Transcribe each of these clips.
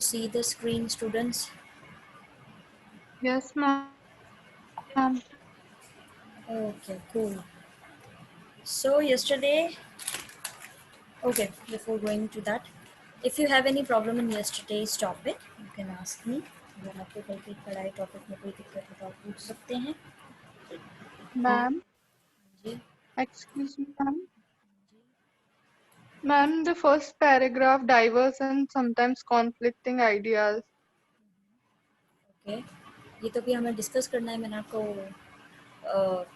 See the screen, students? Yes, ma'am. Okay, cool. So yesterday, okay, before going to that, if you have any problem in yesterday's topic, you can ask me. अगर आपको कल की पढ़ाई topic में कोई दिक्कत है तो आप पूछ सकते हैं Ma'am, ji. excuse me, ma'am. Ma'am, the first paragraph diverse and sometimes conflicting ideas. Okay, ये तो भी हमें डिस्कस करना है। मैंने आपको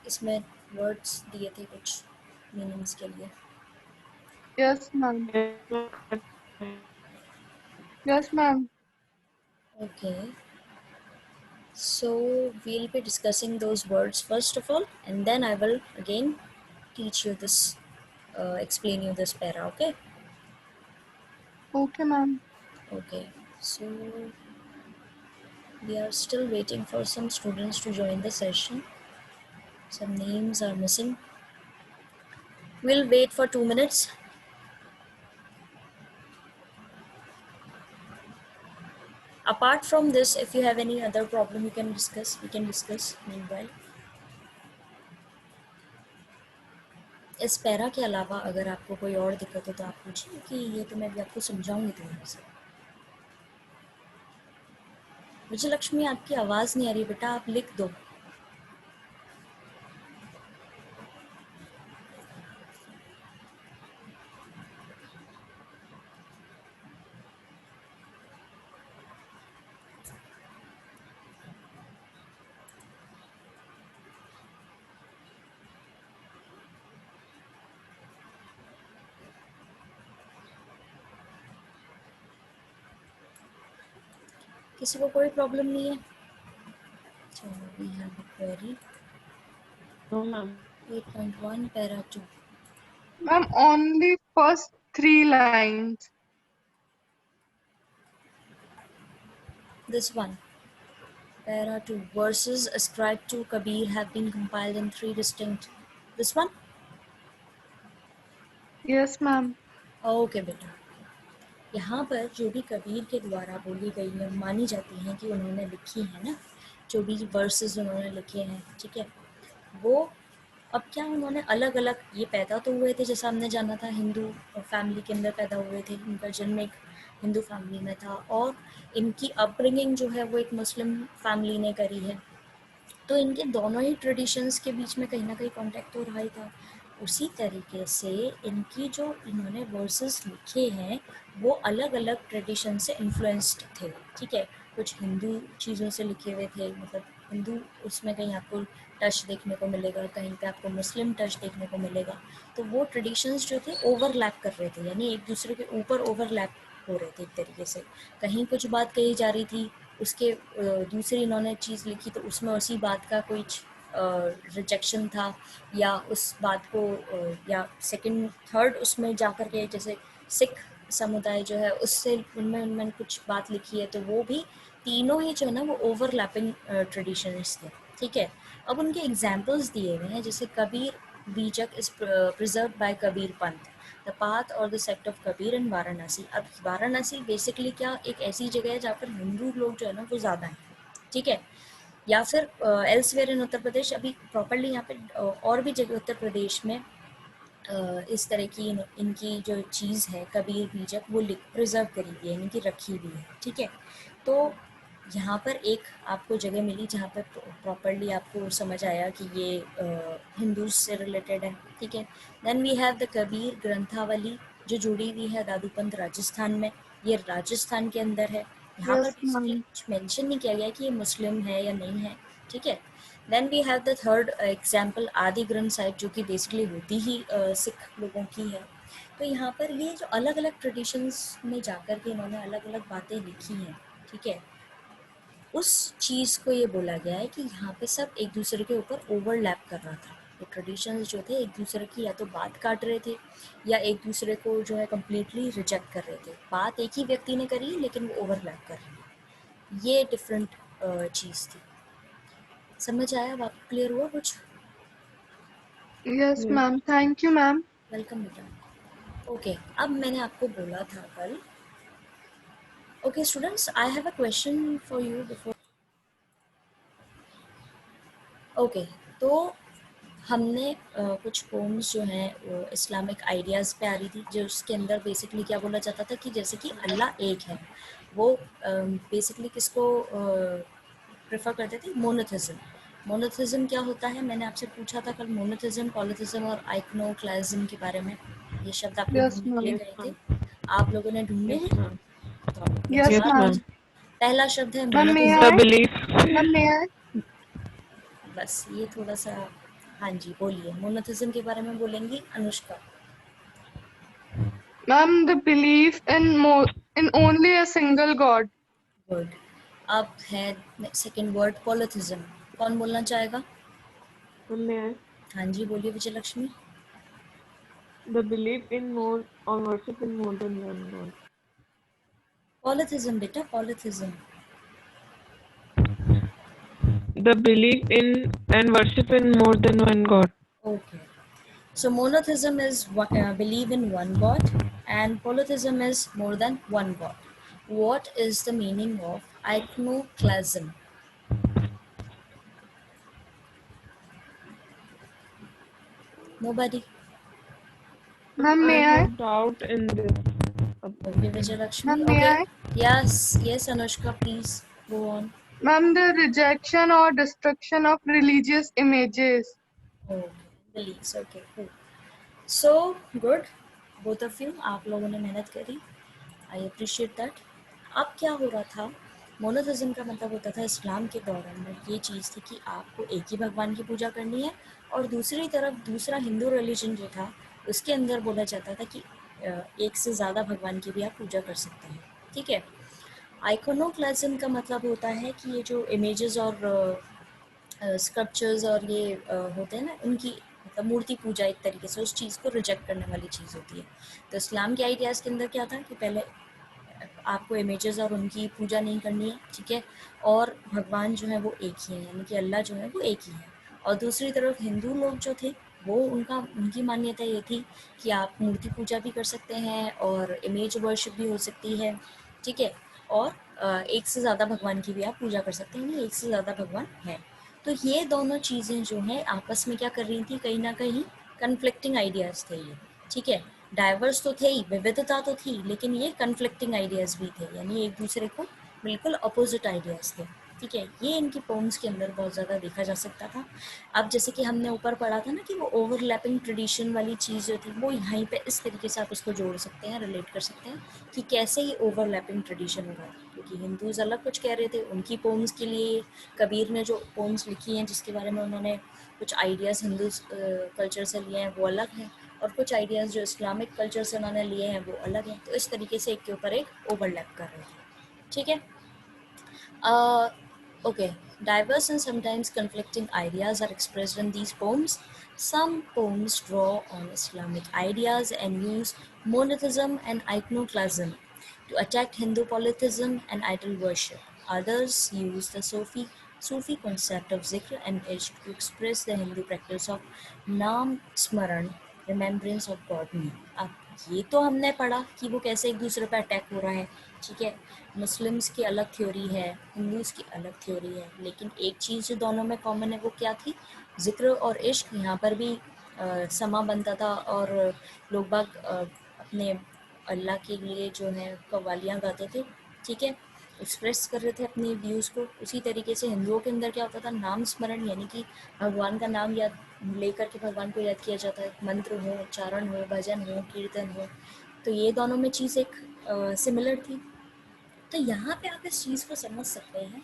इसमें वर्ड्स दिए थे कुछ मीनिंग्स के लिए। Yes, ma'am. Yes, ma'am. Okay, so we'll be discussing those words first of all, and then I will again teach you this, explain you this para. Okay. Okay, ma'am. Okay, so we are still waiting for some students to join the session. Some names are missing. We'll wait for 2 minutes. Apart from this, if you have any other problem, you can discuss. We can discuss meanwhile. इस para के अलावा अगर आपको कोई और दिक्कत हो तो आप पूछिए, कि ये तो मैं भी आपको समझाऊंगी तुम्हारे से। विजयलक्ष्मी, आपकी आवाज़ नहीं आ रही बेटा, आप लिख दो। किसी को कोई प्रॉब्लम नहीं है? चलो, we have a query. No, ma'am. 8.1 para 2। Ma'am, only first three lines. This one, para 2, verses ascribed to Kabir have been compiled in 3 distinct. This one? Yes, ma'am. Okay बेटा, यहाँ पर जो भी कबीर के द्वारा बोली गई है, मानी जाती हैं कि उन्होंने लिखी है ना, जो भी वर्सेस उन्होंने लिखे हैं, ठीक है, वो अब क्या उन्होंने अलग अलग, ये पैदा तो हुए थे जैसा हमने जाना था हिंदू फैमिली के अंदर पैदा हुए थे, इनका जन्म एक हिंदू फैमिली में था, और इनकी अपब्रिंगिंग जो है वो एक मुस्लिम फैमिली ने करी है। तो इनके दोनों ही ट्रेडिशंस के बीच में कहीं ना कहीं कॉन्टेक्ट तो रहा ही था। उसी तरीके से इनकी जो इन्होंने वर्सेस लिखे हैं वो अलग अलग ट्रेडिशन से इन्फ्लुएंस्ड थे, ठीक है। कुछ हिंदू चीज़ों से लिखे हुए थे, मतलब हिंदू, उसमें कहीं आपको टच देखने को मिलेगा, कहीं पे आपको मुस्लिम टच देखने को मिलेगा। तो वो ट्रेडिशंस जो थे ओवरलैप कर रहे थे, यानी एक दूसरे के ऊपर ओवरलैप हो रहे थे एक तरीके से। कहीं कुछ बात कही जा रही थी, उसके दूसरी इन्होंने चीज़ लिखी तो उसमें उसी बात का कुछ रिजेक्शन था, या उस बात को या सेकंड थर्ड उसमें जा कर के, जैसे सिख समुदाय जो है उससे उनमें उनमें कुछ बात लिखी है, तो वो भी तीनों ही जो है ना वो ओवरलैपिंग ट्रेडिशंस थे, ठीक है। अब उनके एग्जाम्पल्स दिए हुए हैं, जैसे कबीर बीजक is preserve bye Kabir Panth, the path और द सेक्ट ऑफ कबीर इन वाराणसी। अब वाराणसी बेसिकली क्या एक ऐसी जगह है जहाँ पर हिंदू लोग जो है ना वो ज़्यादा हैं, ठीक है। या फिर एल्सवेयर इन उत्तर प्रदेश, अभी प्रॉपरली यहाँ पे और भी जगह उत्तर प्रदेश में इस तरह की इनकी जो चीज़ है कबीर बीजक वो प्रिजर्व करी हुई है, इनकी रखी हुई है, ठीक है। तो यहाँ पर एक आपको जगह मिली जहाँ पर प्रॉपरली आपको समझ आया कि ये हिंदूज से रिलेटेड है, ठीक है। Then we have the Kabir Granthavali, जो जुड़ी हुई है दादूपंत राजस्थान में, ये राजस्थान के अंदर है। यहाँ पर Yes, बेसिकली ma'am. कुछ मेंशन नहीं किया गया कि ये मुस्लिम है या नहीं है, ठीक है। Then we have the third example Adi Granth Sahib, जो कि बेसिकली होती ही सिख लोगों की है। तो यहाँ पर ये जो अलग अलग ट्रेडिशंस में जाकर के इन्होंने अलग अलग बातें लिखी हैं, ठीक है, उस चीज़ को ये बोला गया है कि यहाँ पे सब एक दूसरे के ऊपर ओवरलैप कर रहा था। ये ट्रेडिशंस जो थे एक दूसरे की या तो बात काट रहे थे, या एक दूसरे को जो है कम्प्लीटली रिजेक्ट कर रहे थे। बात एक ही व्यक्ति ने करी लेकिन वो ओवरलैप कर रही है, ये डिफरेंट चीज़ थी। समझ आया? अब आपको क्लियर हुआ कुछ? Yes, Yes. ma'am. Thank you, ma'am. Welcome बेटा। ओके, अब मैंने आपको बोला था कल Okay, students, I have a question for you before. Okay, तो हमने कुछ पोम्स जो हैं वो इस्लामिक आइडियाज़ पे आ रही थी, जो उसके अंदर बेसिकली क्या बोला जाता था कि जैसे कि अल्लाह एक है, वो बेसिकली किसको प्रेफर करते थे? मोनोथिज्म। मोनोथिज्म क्या होता है? मैंने आपसे पूछा था कल मोनोथिज्म, पॉलीथिज्म और आइकनोक्लाज्म के बारे में। ये शब्द आप लोग Yes, ढूंढने के लिए ma'am. Yes, गए थे, ma'am. आप लोगों ने ढूंढे Yes, हैं? ma'am. तो आप अपने Yes, Yes, दिमाग ma'am. ma'am. लगाइए। पहला शब्द है Ma'am, may The I? Monotheism. belief. Ma'am, may I? बस ये थोड़ा सा, हाँ जी बोलिए, मोनोथिज्म के बारे में बोलेंगी Anushka. Ma'am, the belief in only a single God. Good. अब है सेकंड वर्ड पॉलीथिज्म, कौन बोलना चाहेगा? Ma'am, may I? हाँ जी बोलिए विजय Lakshmi. The belief in more or worship in more than one God. पॉलीथिज्म बेटा, पॉलीथिज्म। The belief in and worship in more than one God. Okay, so monotheism is believe in one god and polytheism is more than one god. What is the meaning of iconoclasm? Nobody? Ma'am, I may I? have doubt in this. Okay, Vijay Lakshmi. Ma'am, may Okay, I? yes Anushka, please go on. Ma'am, the rejection or destruction of religious images. Okay, beliefs. Okay, cool. So good, both of you. आप लोगों ने मेहनत करी, I appreciate that. अब क्या हो रहा था? मोनोथिज्म का मतलब होता था इस्लाम के दौरान में ये चीज़ थी कि आपको एक ही भगवान की पूजा करनी है, और दूसरी तरफ दूसरा हिंदू रिलीजन जो था उसके अंदर बोला जाता था कि एक से ज़्यादा भगवान की भी आप पूजा कर सकते हैं। ठीक है। आइकोनोक्लाज्म का मतलब होता है कि ये जो इमेजेस और स्कल्पचर्स और ये होते हैं ना, उनकी मतलब मूर्ति पूजा एक तरीके से उस चीज़ को रिजेक्ट करने वाली चीज़ होती है। तो इस्लाम के आइडियाज़ के अंदर क्या था कि पहले आपको इमेजेस और उनकी पूजा नहीं करनी है, ठीक है, और भगवान जो है वो एक ही है, यानी कि अल्लाह जो है वो एक ही है। और दूसरी तरफ हिंदू लोग जो थे वो उनकी मान्यता ये थी कि आप मूर्ति पूजा भी कर सकते हैं और इमेज वर्शिप भी हो सकती है, ठीक है, और एक से ज़्यादा भगवान की भी आप पूजा कर सकते हैं, यानी एक से ज़्यादा भगवान हैं। तो ये दोनों चीज़ें जो हैं आपस में क्या कर रही थी, कहीं ना कहीं कन्फ्लिक्टिंग आइडियाज़ थे ये, ठीक है। डाइवर्स तो थे ही, विविधता तो थी, लेकिन ये कन्फ्लिक्टिंग आइडियाज़ भी थे, यानी एक दूसरे को बिल्कुल अपोजिट आइडियाज़ थे, ठीक है। ये इनकी पोम्स के अंदर बहुत ज़्यादा देखा जा सकता था। अब जैसे कि हमने ऊपर पढ़ा था ना कि वो ओवरलैपिंग ट्रेडिशन वाली चीज़ जो थी वो यहीं पे इस तरीके से आप उसको जोड़ सकते हैं, रिलेट कर सकते हैं कि कैसे ये ओवरलैपिंग ट्रेडिशन हो रहा है, क्योंकि हिंदूज़ अलग कुछ कह रहे थे, उनकी पोम्स के लिए कबीर ने जो पोम्स लिखी हैं जिसके बारे में उन्होंने कुछ आइडियाज़ हिंदू कल्चर से लिए हैं वो अलग हैं, और कुछ आइडियाज़ जो इस्लामिक कल्चर से उन्होंने लिए हैं वो अलग हैं। तो इस तरीके से एक के ऊपर एक ओवरलैप कर रहे थे, ठीक है। Okay, diverse and sometimes conflicting ideas are expressed in these poems. Some poems draw on Islamic ideas and use monotheism and iconoclasm to attack Hindu polytheism and idol worship. Others use the Sufi concept of zikr and ishq to express the Hindu practice of Nam Smaran, remembrance of God name. अब ये तो हमने पढ़ा कि वो कैसे एक दूसरे पर अटैक हो रहा है, ठीक है। मुस्लिम्स की अलग थ्योरी है, हिंदूज़ की अलग थ्योरी है, लेकिन एक चीज़ जो दोनों में कॉमन है वो क्या थी? ज़िक्र और इश्क। यहाँ पर भी समा बनता था और लोग बाग अपने अल्लाह के लिए जो है कव्वालियाँ गाते थे, ठीक है, एक्सप्रेस कर रहे थे अपनी व्यूज़ को। उसी तरीके से हिंदुओं के अंदर क्या होता था? नाम स्मरण, यानी कि भगवान का नाम याद लेकर के भगवान को याद किया जाता है, मंत्र हो, उच्चारण हो, भजन हो, कीर्तन हो। तो ये दोनों में चीज़ एक सिमिलर थी। तो यहाँ पे आप इस चीज़ को समझ सकते हैं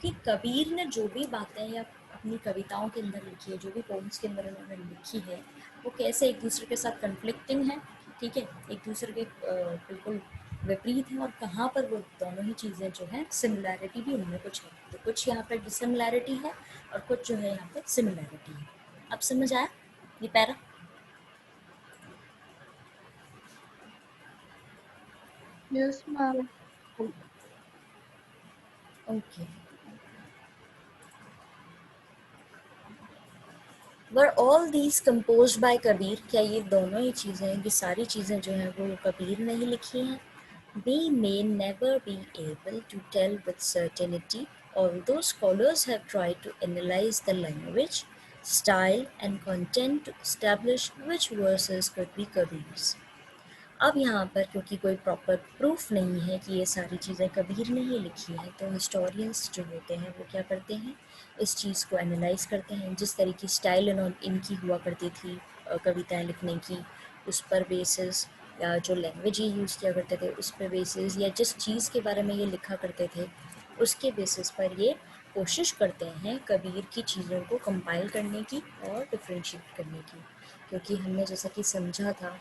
कि कबीर ने जो भी बातें या अपनी कविताओं के अंदर लिखी है, जो भी पोम्स के अंदर उन्होंने लिखी है, वो कैसे एक दूसरे के साथ कन्फ्लिक्टिंग है, ठीक है, एक दूसरे के बिल्कुल विपरीत है, और कहाँ पर वो दोनों ही चीज़ें जो हैं सिमिलैरिटी भी उनमें कुछ है। तो कुछ यहाँ पर डिसिमिलैरिटी है और कुछ जो है यहाँ पर सिमिलैरिटी है। अब समझ आया ये para? Yes, ma'am. Okay. Were all these composed by Kabir? क्या ये दोनों ही चीज़ें, ये सारी चीज़ें जो हैं वो कबीर ने ही लिखी हैं? We may never be able to tell with certainty, although scholars have tried to analyze the language, style, and content to establish which verses could be Kabir's. अब यहाँ पर क्योंकि कोई प्रॉपर प्रूफ नहीं है कि ये सारी चीज़ें कबीर ने ही लिखी हैं, तो हिस्टोरियंस जो होते हैं वो क्या करते हैं, इस चीज़ को एनालाइज करते हैं। जिस तरह की स्टाइल इनकी हुआ करती थी कविताएं लिखने की, उस पर बेसिस, या जो लैंग्वेज ये यूज़ किया करते थे उस पर बेसिस, या जिस चीज़ के बारे में ये लिखा करते थे उसके बेसिस पर ये कोशिश करते हैं कबीर की चीज़ों को कंपाइल करने की और डिफ्रेंशिएट करने की। क्योंकि हमने जैसा कि समझा था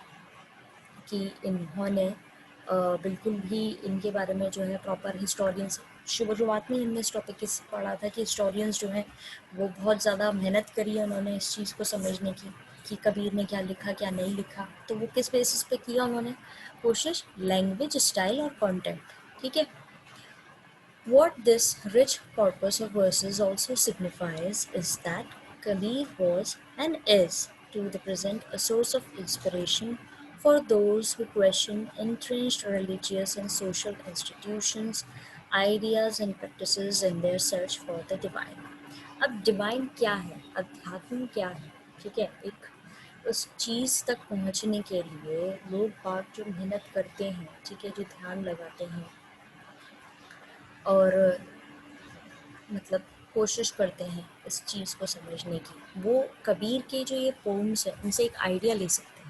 कि इन्होंने बिल्कुल भी इनके बारे में जो है प्रॉपर हिस्टोरियंस, शुरुआत में हमने इस टॉपिक की पढ़ा था कि हिस्टोरियंस जो हैं वो बहुत ज़्यादा मेहनत करी है उन्होंने इस चीज़ को समझने की कि कबीर ने क्या लिखा क्या नहीं लिखा। तो वो किस बेसिस पे किया उन्होंने कोशिश, लैंग्वेज, स्टाइल और कंटेंट। ठीक है। What this rich corpus of verses also signifies is that Kabir was and is to the present a source of inspiration for those who question entrenched religious and social institutions, ideas and practices in their search for the divine. अब divine क्या है, अध्यात्म क्या है, ठीक है, एक उस चीज़ तक पहुंचने के लिए लोग बाग जो मेहनत करते हैं, ठीक है, जो ध्यान लगाते हैं और मतलब कोशिश करते हैं इस चीज़ को समझने की, वो कबीर के जो ये पोम्स है उनसे एक आइडिया ले सकते हैं।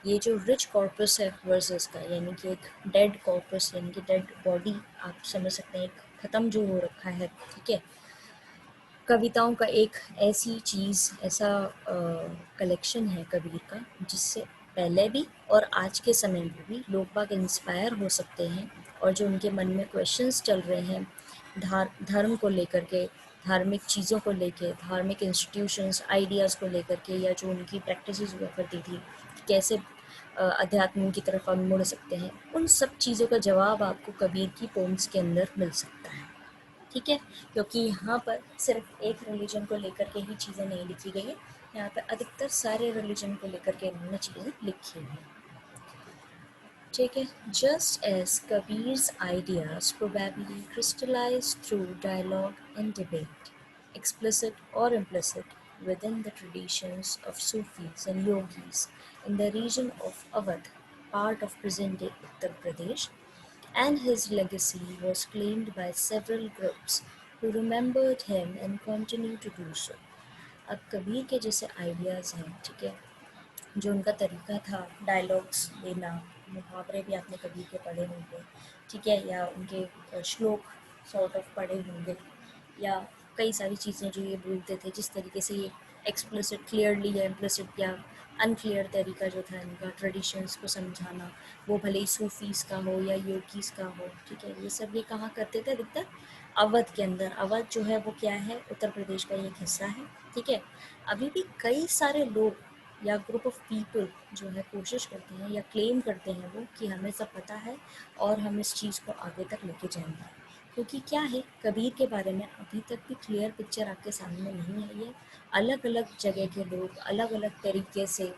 ये जो रिच कॉर्पस है वर्सेस का, यानी कि एक डेड कॉर्पस, यानी कि डेड बॉडी आप समझ सकते हैं, एक ख़त्म जो हो रखा है, ठीक है, कविताओं का एक ऐसी चीज़, ऐसा कलेक्शन है कबीर का जिससे पहले भी और आज के समय में भी लोग बाग इंस्पायर हो सकते हैं, और जो उनके मन में क्वेश्चंस चल रहे हैं धर्म को लेकर के, धार्मिक चीज़ों को लेकर, धार्मिक इंस्टीट्यूशंस, आइडियाज़ को लेकर के, या जो उनकी प्रैक्टिसेस हुआ करती थी, कैसे अध्यात्म की तरफ हम मुड़ सकते हैं, उन सब चीज़ों का जवाब आपको कबीर की पोम्स के अंदर मिल सकता है। ठीक है, क्योंकि यहाँ पर सिर्फ एक रिलीजन को लेकर के ही चीज़ें नहीं लिखी गई है, यहाँ पर अधिकतर सारे रिलीजन को लेकर के इन्होंने चीज़ें लिखी हैं। ठीक है, just as Kabir's ideas probably crystallized through dialogue and debate, explicit or implicit, within the traditions of Sufis and yogis in the region of Awadh, part of present-day Uttar Pradesh, and his legacy was claimed by several groups who remembered him and continue to do so. अब कबीर के जैसे ideas हैं, ठीक है, जो उनका तरीका था डायलॉग्स देना, मुहावरे भी आपने कबीर के पढ़े होंगे, ठीक है, या उनके श्लोक सॉर्ट ऑफ पढ़े होंगे, या कई सारी चीज़ें जो ये बोलते थे, जिस तरीके से ये एक्सप्लिसिट क्लियरली या इम्प्लिसिट या अनक्लियर तरीका जो था इनका ट्रेडिशंस को समझाना, वो भले ही सूफीज़ का हो या योगीज़ का हो, ठीक है, ये सब ये कहाँ करते थे अधिकतर, अवध के अंदर। अवध जो है वो क्या है, उत्तर प्रदेश का एक हिस्सा है। ठीक है, अभी भी कई सारे लोग या ग्रुप ऑफ पीपल जो है कोशिश करते हैं या क्लेम करते हैं वो कि हमें सब पता है और हम इस चीज़ को आगे तक लेके जाएंगे, क्योंकि क्या है, कबीर के बारे में अभी तक भी क्लियर पिक्चर आपके सामने नहीं आई है। अलग अलग जगह के लोग अलग अलग तरीके से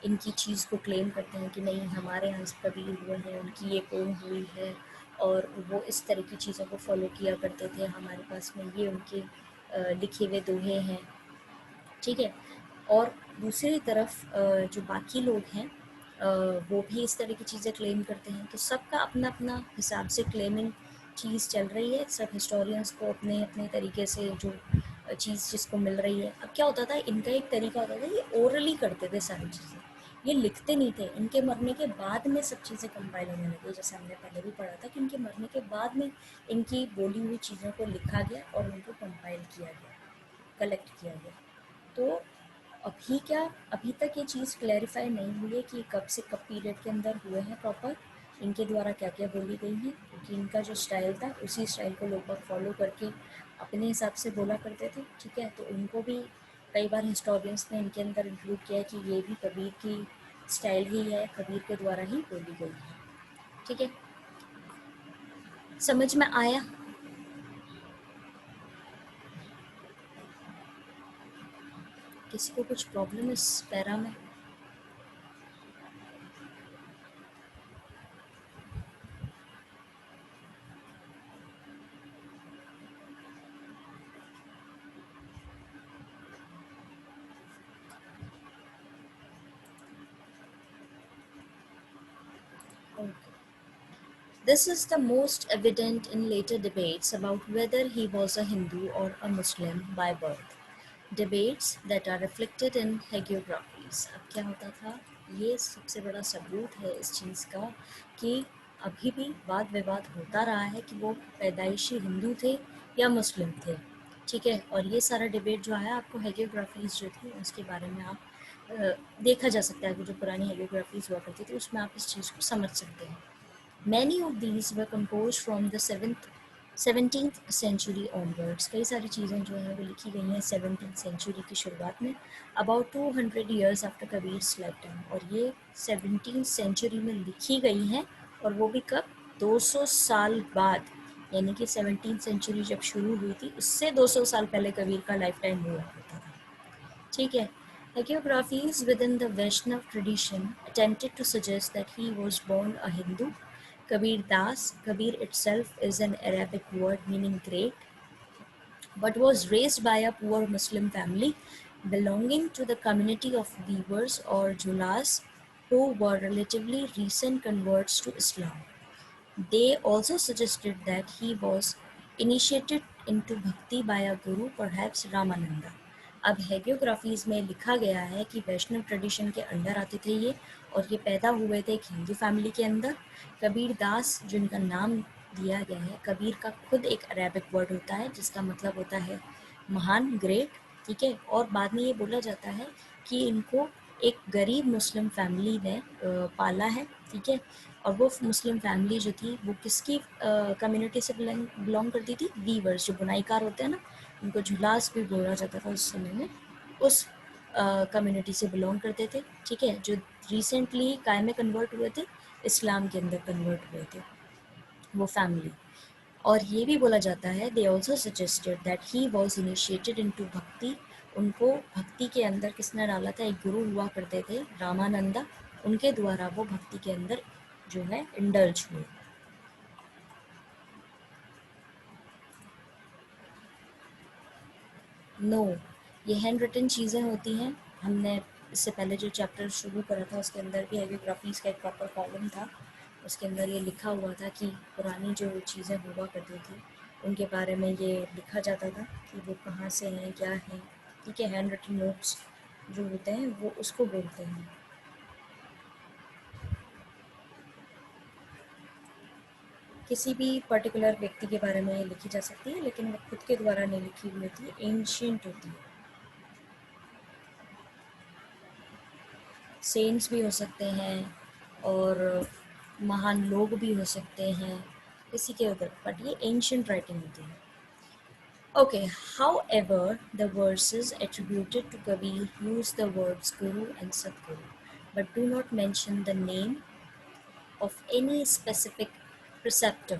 इनकी चीज़ को क्लेम करते हैं कि नहीं, हमारे यहाँ से कबीर हुए हैं, उनकी ये पोम हुई है और वो इस तरह की चीज़ों को फॉलो किया करते थे, हमारे पास में ये उनके लिखे हुए दोहे हैं। ठीक है, और दूसरी तरफ जो बाकी लोग हैं वो भी इस तरह की चीज़ें क्लेम करते हैं, तो सबका अपना अपना हिसाब से क्लेमिंग चीज़ चल रही है। सब हिस्टोरियंस को अपने अपने तरीके से जो चीज़ जिसको मिल रही है। अब क्या होता था, इनका एक तरीका होता था, ये ओरली करते थे सारी चीज़ें, ये लिखते नहीं थे। इनके मरने के बाद में सब चीज़ें कंपाइल होने लगी, जैसे हमने पहले भी पढ़ा था कि इनके मरने के बाद में इनकी बोली हुई चीज़ों को लिखा गया और उनको कंपाइल किया गया, कलेक्ट किया गया। तो अभी तक ये चीज़ क्लैरिफाई नहीं हुई है कि कब से कब पीरियड के अंदर हुए हैं प्रॉपर, इनके द्वारा क्या क्या बोली गई हैं, क्योंकि इनका जो स्टाइल था उसी स्टाइल को लोग फॉलो करके अपने हिसाब से बोला करते थे। ठीक है, तो उनको भी कई बार हिस्टोरियंस ने इनके अंदर इंक्लूड किया है कि ये भी कबीर की स्टाइल ही है, कबीर के द्वारा ही बोली गई है। ठीक है, समझ में आया? किसी को कुछ प्रॉब्लम इस पैरा में? This is the most evident in later debates about whether he was a Hindu or a Muslim by birth. Debates that are reflected in hagiographies. अब क्या होता था, ये सबसे बड़ा सबूत है इस चीज़ का कि अभी भी वाद विवाद होता रहा है कि वो पैदाइशी हिंदू थे या मुस्लिम थे, ठीक है। और ये सारा डिबेट जो है आपको हेगियोग्राफीज जो थी उसके बारे में आप देखा जा सकता है कि जो पुरानी हेगियोग्राफीज हुआ करती थी उसमें आप इस चीज़ को समझ सकते हैं। Many of these were composed from the 17th century onwards. कई सारी चीज़ें जो हैं वो लिखी गई हैं 17th century की शुरुआत में, about 200 years after Kabir's lifetime. और ये 17th century में लिखी गई हैं, और वो भी कब, 200 साल बाद, यानी कि 17th century जब शुरू हुई थी उससे 200 साल पहले कबीर का लाइफ टाइम हुआ करता था, ठीक है। Hagiographies within the Vaishnav tradition attempted to suggest that he was born a Hindu. Kabir Das, Kabir itself is an Arabic word meaning great, but was raised by a poor Muslim family belonging to the community of weavers or Julas who were relatively recent converts to Islam. They also suggested that he was initiated into bhakti by a guru, perhaps Ramananda. अब हेगियोग्राफीज में लिखा गया है कि वैष्णव tradition के under आते थे ये, और ये पैदा हुए थे एक हिंदू फैमिली के अंदर। कबीर दास जिनका नाम दिया गया है, कबीर का खुद एक अरेबिक वर्ड होता है जिसका मतलब होता है महान, ग्रेट, ठीक है। और बाद में ये बोला जाता है कि इनको एक गरीब मुस्लिम फैमिली ने पाला है, ठीक है। और वो मुस्लिम फैमिली जो थी वो किसकी कम्युनिटी से बिलोंग करती थी, वीवर्स, जो बुनाईकार होते हैं ना, उनको झुलास भी बोला जाता था उस समय में, उस कम्युनिटी से बिलोंग करते थे, ठीक है, जो रिसेंटली काय में कन्वर्ट हुए थे, इस्लाम के अंदर कन्वर्ट हुए थे वो फैमिली। और ये भी बोला जाता है, they also suggested that he was initiated into भक्ति, उनको भक्ति के अंदर किसने डाला था, एक गुरु हुआ करते थे रामानंदा, उनके द्वारा वो भक्ति के अंदर जो है इंडल्ज हुए। नो, ये हैंड रिटन चीज़ें होती हैं। हमने इससे पहले जो चैप्टर शुरू करा था उसके अंदर भी हेगियोग्राफीज़ का एक प्रॉपर कॉलम था, उसके अंदर ये लिखा हुआ था कि पुरानी जो चीज़ें हुआ करती थी उनके बारे में ये लिखा जाता था कि वो कहाँ से हैं, क्या हैं, ठीक है। हैंड रिटन नोट्स जो होते हैं वो उसको बोलते हैं। किसी भी पर्टिकुलर व्यक्ति के बारे में ये लिखी जा सकती है, लेकिन वो खुद के द्वारा नहीं लिखी हुई होती है, एंशियंट होती है। सेंट्स भी हो सकते हैं और महान लोग भी हो सकते हैं किसी के उधर, बट ये एंशियंट राइटिंग होती है। Okay, however, the verses attributed to Kabir use the words Guru and Sadguru, but do not mention the name of any specific preceptor.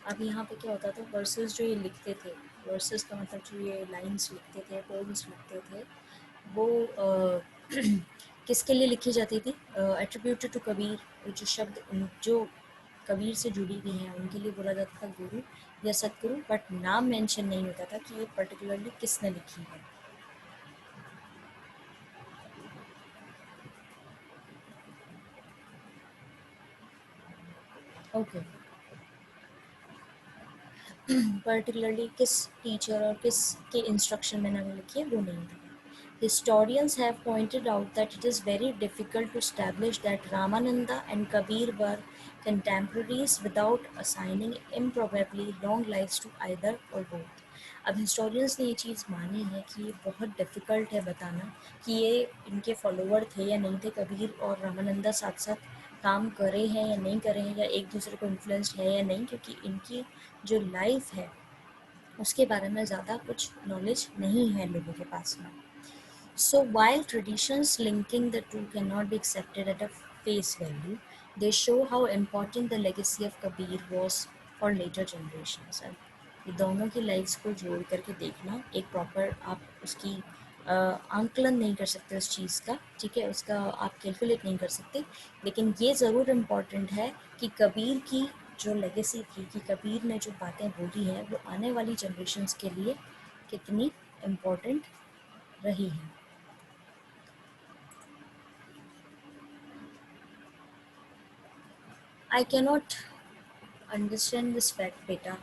अब यहाँ पे क्या होता था, वर्सेस जो ये लिखते थे, वर्सेस का मतलब जो ये लाइंस लिखते थे, पोएम्स लिखते थे, वो किसके लिए लिखी जाती थी, एट्रीब्यूटेड टू कबीर, जो शब्द जो कबीर से जुड़ी हुई हैं उनके लिए बोला जाता था गुरु या सतगुरु, बट नाम मेंशन नहीं होता था कि ये पर्टिकुलरली किसने लिखी है। ओके, पर्टिकुलरली किस टीचर और किस के इंस्ट्रक्शन में नाम लिखी है वो नहीं था। Historians have pointed out that it is very difficult to establish that Ramananda and Kabir were contemporaries without assigning improbably long lives to either or both. अब historians ने ये चीज़ मानी है कि ये बहुत difficult है बताना कि ये इनके follower थे या नहीं थे, कबीर और रामानंदा साथ साथ काम करे हैं या नहीं करे हैं, या एक दूसरे को इन्फ्लुएंस्ड है या नहीं, क्योंकि इनकी जो लाइफ है उसके बारे में ज़्यादा कुछ नॉलेज नहीं है लोगों के पास में। So while traditions linking the two cannot be accepted at a face value, they show how important the legacy of Kabir was for later generations. अब ये दोनों की लाइफ्स को जोड़ करके देखना, एक प्रॉपर आप उसकी आंकलन नहीं कर सकते उस चीज़ का, ठीक है, उसका आप कैलकुलेट नहीं कर सकते, लेकिन ये ज़रूर इम्पॉर्टेंट है कि कबीर की जो लेगेसी थी, कि कबीर ने जो बातें बोली हैं वो आने वाली जनरेशन्स के लिए कितनी इम्पॉर्टेंट रही हैं। I cannot understand this fact, beta.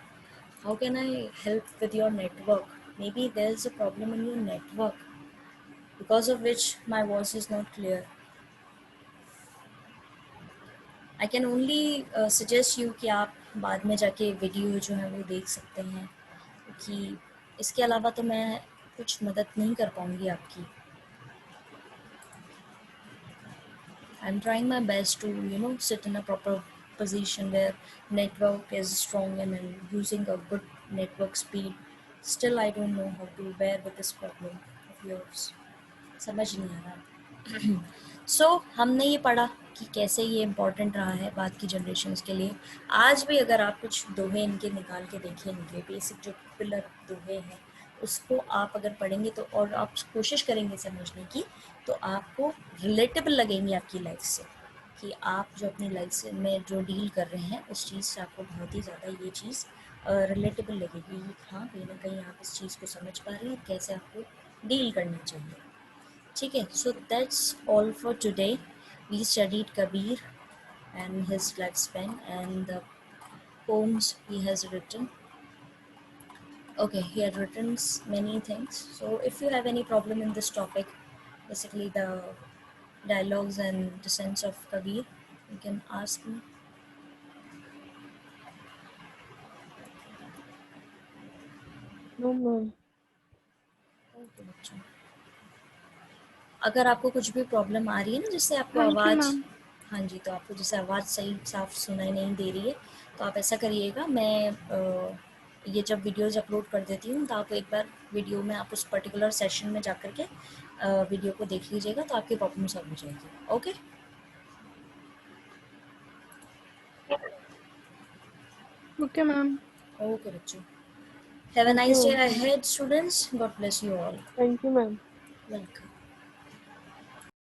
How can I help with your network? Maybe there's a problem in your network because of which my voice is not clear. I can only suggest you कि आप बाद में जाके video जो है वो देख सकते हैं, क्योंकि इसके अलावा तो मैं कुछ मदद नहीं कर पाऊँगी आपकी. I'm trying my best to, sit in a proper position where network is strong and I'm using a good network speed. Still, I don't know how to bear with this problem of yours. समझ नहीं आ रहा. So, हमने ये पढ़ा कि कैसे ये important रहा है बाद की जनरेशन्स के लिए. आज भी अगर आप कुछ दोहे इनके निकाल के देखेंगे, बेसिक जो पिलर दोहे हैं उसको आप अगर पढ़ेंगे तो और आप कोशिश करेंगे समझने की, तो आपको रिलेटेबल लगेंगी आपकी लाइफ से, कि आप जो अपनी लाइफ से में जो डील कर रहे हैं उस चीज़ से आपको बहुत ही ज़्यादा ये चीज़ रिलेटेबल लगेगी. हाँ, कहीं ना कहीं आप इस चीज़ को समझ पा रहे हैं कैसे आपको डील करना चाहिए. ठीक है. So that's all for today. We studied Kabir and his lifespan and the poems he has written. Okay, he had written many things. So if you have any problem in this topic, basically the dialogues and descents of Kabir, you can ask me. No, ma'am. Okay, बच्चों. अगर आपको कुछ भी problem आ रही है ना, जिससे आपको Thank you, आवाज़, ma'am. हाँ जी, तो आपको जैसे आवाज़ सही साफ सुनाई नहीं दे रही है, तो आप ऐसा करिएगा, मैं ये जब वीडियोज़ अपलोड कर देती हूँ तो आप एक बार वीडियो में आप उस पर्टिकुलर सेशन में जा कर के वीडियो को देख लीजिएगा, तो आपकी प्रॉब्लम सॉल्व हो जाएगी. ओके. Okay, ma'am. ओके बच्चों. Have a Okay, nice day ma'am. Ahead students. God bless you all. Thank you, ma'am. Welcome.